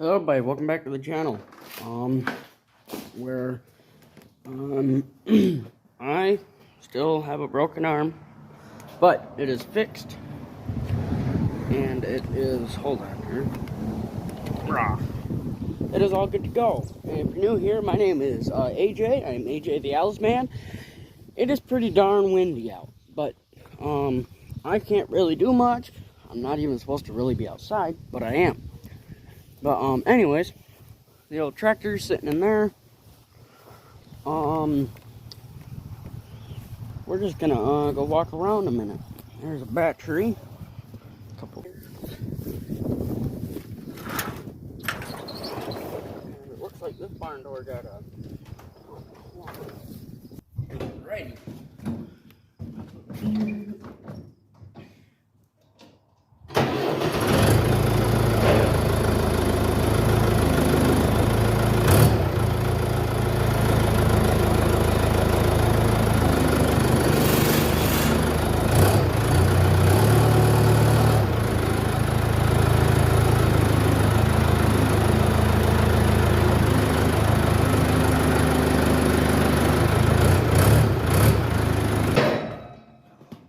Hello everybody, welcome back to the channel. Where I still have a broken arm, but it is fixed and it is, hold on here. It is all good to go. And if you're new here, my name is AJ. I'm AJ the Allis Man. It is pretty darn windy out, but I can't really do much. I'm not even supposed to really be outside, but I am. But anyways, the old tractor's sitting in there. We're just gonna go walk around a minute. There's a battery. Couple. It looks like this barn door got a. Right.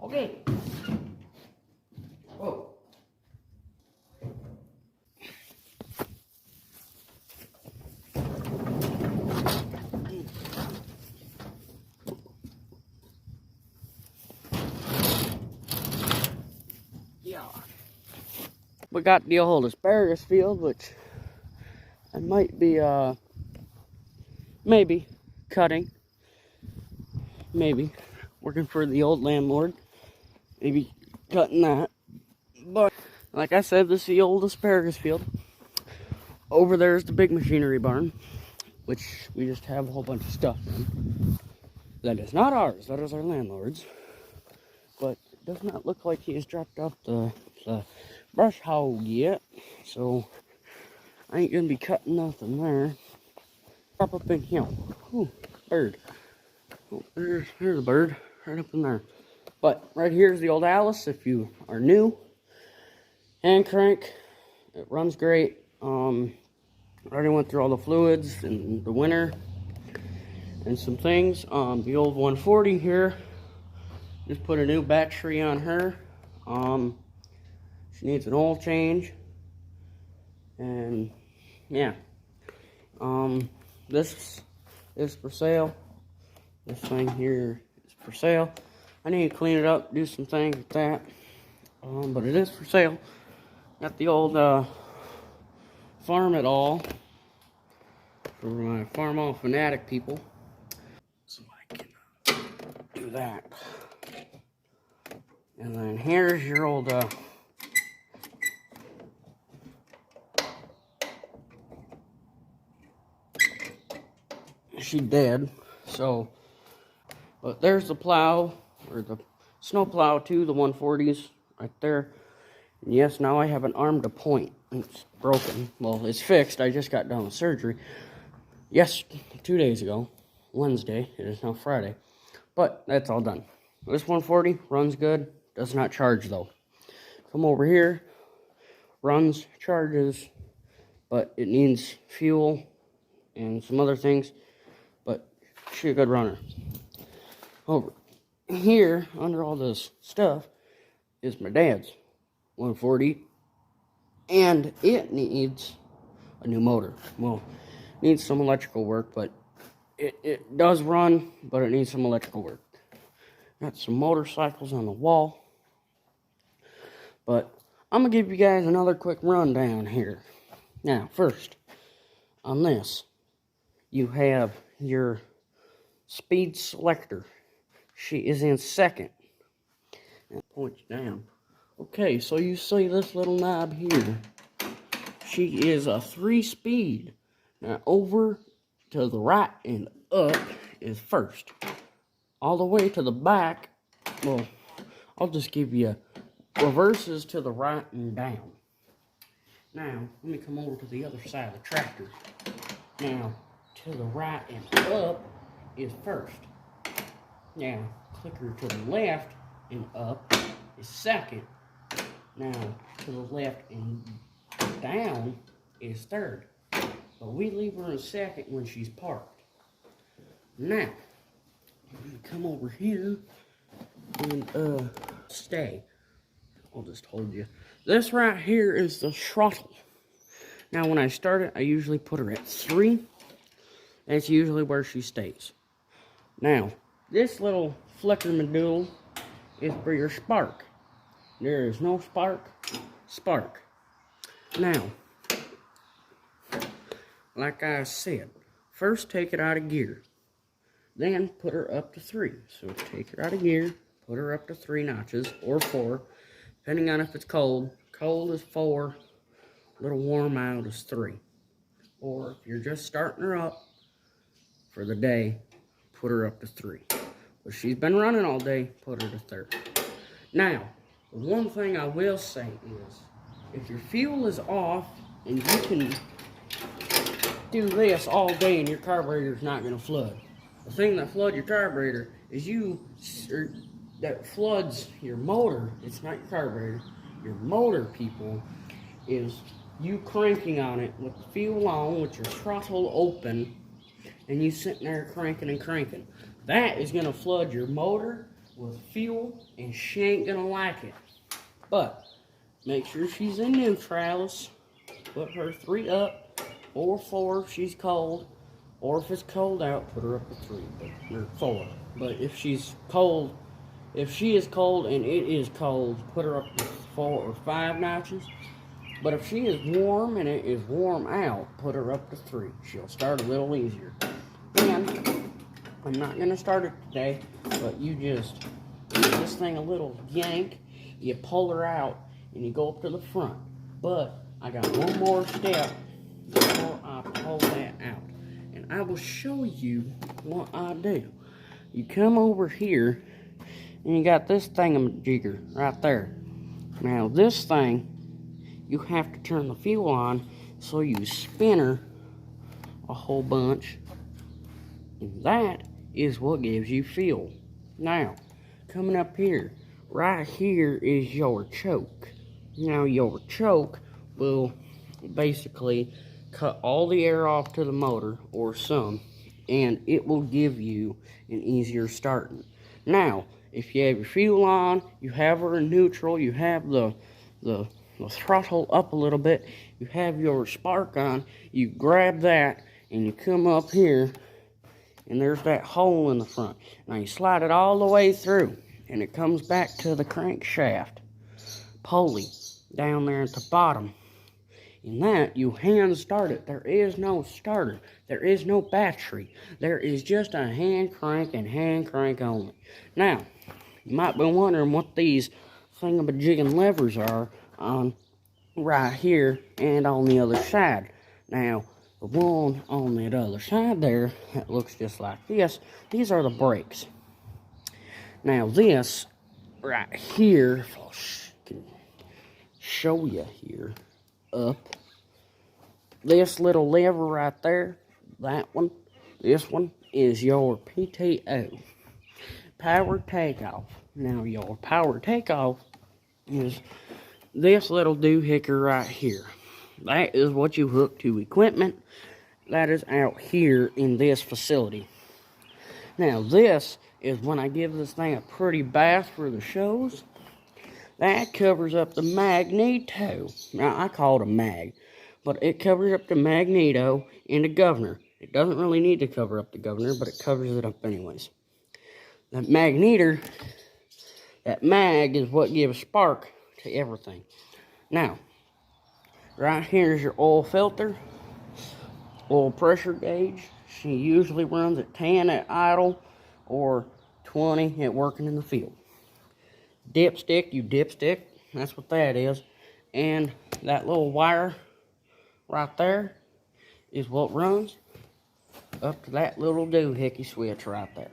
Okay. Whoa. Yeah. We got the old asparagus field, which I might be maybe cutting. Maybe working for the old landlord. Maybe cutting that. But like I said, this is the old asparagus field. Over there is the big machinery barn, which we just have a whole bunch of stuff in. That is not ours, that is our landlord's. But it does not look like he has dropped off the brush hog yet. So I ain't gonna be cutting nothing there. Drop up in here. Ooh, bird. Oh, there's a bird right up in there. But right here is the old Allis if you are new. Hand crank. It runs great. I already went through all the fluids in the winter and some things. The old 140 here. Just put a new battery on her. She needs an oil change. And yeah. This is for sale. This thing here is for sale. I need to clean it up, do some things with that. But it is for sale. Got the old Farm It All for my Farm All fanatic people. So I can do that. And then here's your old she dead, so but there's the plow, or the snow plow too, the 140s right there. And yes, now I have an arm to point. It's broken. Well, it's fixed. I just got done with surgery. Yes, 2 days ago, Wednesday. It is now Friday, but that's all done. This 140 runs good. Does not charge though. Come over here, runs, charges, but it needs fuel and some other things. But she's a good runner. Over here, under all this stuff, is my dad's 140, and it needs a new motor. Well, needs some electrical work, but it does run, but it needs some electrical work. Got some motorcycles on the wall, but I'm gonna give you guys another quick rundown here. Now, first, on this, you have your speed selector. She is in second. And point you down. Okay, so you see this little knob here. She is a 3-speed. Now over to the right and up is first. All the way to the back, well, I'll just give you reverses to the right and down. Now, let me come over to the other side of the tractor. Now, to the right and up is first. Now, clicker to the left and up is second. Now, to the left and down is third. But we leave her in second when she's parked. Now, come over here and stay. I'll just hold you. This right here is the throttle. Now, when I start it, I usually put her at 3. That's usually where she stays. Now, this little flicker module is for your spark. There is no spark. Now, like I said, first take it out of gear. Then put her up to 3. So take her out of gear, put her up to 3 notches, or 4, depending on if it's cold. Cold is 4, a little warm out is 3. Or if you're just starting her up for the day, put her up to 3. But she's been running all day, put her to 3rd. Now, the one thing I will say is, if your fuel is off and you can do this all day and your carburetor is not going to flood. The thing that floods your carburetor is that floods your motor. It's not your carburetor. Your motor, people, is you cranking on it with the fuel on, with your throttle open, and you sitting there cranking and cranking. That is going to flood your motor with fuel, and she ain't going to like it. But make sure she's in neutralis. Put her 3 up, or 4 if she's cold. Or if it's cold out, put her up to 3, or 4. But if she's cold, if she is cold and it is cold, put her up to 4 or 5 notches. But if she is warm and it is warm out, put her up to 3. She'll start a little easier. And I'm not going to start it today, but you just give this thing a little yank, you pull her out, and you go up to the front. But I got one more step before I pull that out. And I will show you what I do. You come over here, and you got this thingamajigger right there. Now this thing, you have to turn the fuel on, so you spin her a whole bunch. And that is what gives you fuel. Now, coming up here, right here is your choke. Now your choke will basically cut all the air off to the motor, or some, and it will give you an easier starting. Now, if you have your fuel on, you have her in neutral, you have the throttle up a little bit, you have your spark on, you grab that, and you come up here, and there's that hole in the front. Now you slide it all the way through, and it comes back to the crankshaft pulley down there at the bottom. In that, you hand start it. There is no starter. There is no battery. There is just a hand crank and hand crank only. Now, you might be wondering what these thingamajigging levers are on right here and on the other side. Now, the one on the other side there, that looks just like this, these are the brakes. Now, this right here, if I can show you here, up. This little lever right there, that one, this one is your PTO, power takeoff. Now your power takeoff is this little doohickey right here. That is what you hook to equipment that is out here in this facility. Now this is when I give this thing a pretty bath for the shows. That covers up the magneto. Now, I call it a mag, but it covers up the magneto and the governor. It doesn't really need to cover up the governor, but it covers it up anyways. That magneter, that mag is what gives spark to everything. Now, right here is your oil filter, oil pressure gauge. She usually runs at 10 at idle or 20 at working in the field. Dipstick, dipstick, that's what that is. And that little wire right there is what runs up to that little doohickey switch right there.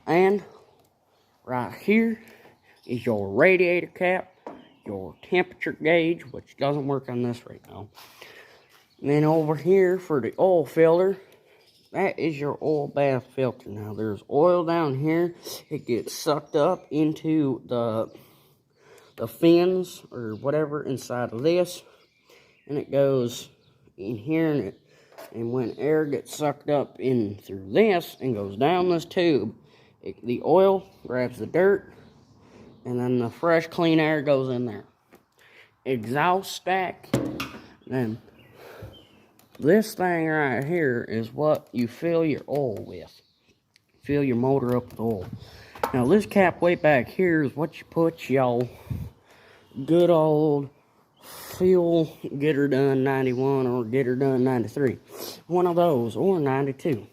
And right here is your radiator cap, your temperature gauge, which doesn't work on this right now. And then over here for the oil filter, that is your oil bath filter. Now, there's oil down here. It gets sucked up into the fins or whatever inside of this. and it goes in here, and when air gets sucked up in through this and goes down this tube, the oil grabs the dirt, and then the fresh, clean air goes in there. Exhaust stack, then this thing right here is what you fill your oil with. Fill your motor up with oil. Now this cap way back here is what you put y'all good old fuel get her done 91 or get her done 93. One of those, or 92.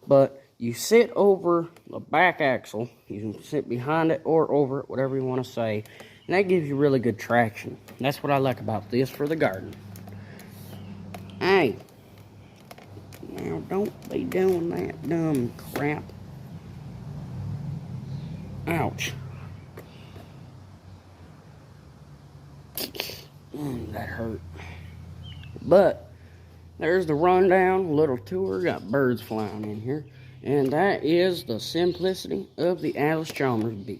But you sit over the back axle. You can sit behind it or over it, whatever you want to say. And that gives you really good traction. That's what I like about this for the garden. Hey, now don't be doing that dumb crap. Ouch. That hurt. But there's the rundown, little tour. Got birds flying in here. And that is the simplicity of the Allis B.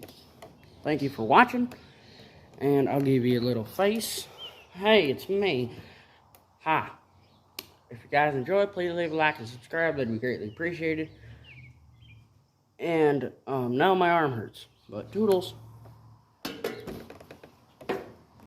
Thank you for watching. And I'll give you a little face. Hey, it's me. Hi. If you guys enjoyed, please leave a like and subscribe. That'd be greatly appreciated. And now my arm hurts. But toodles.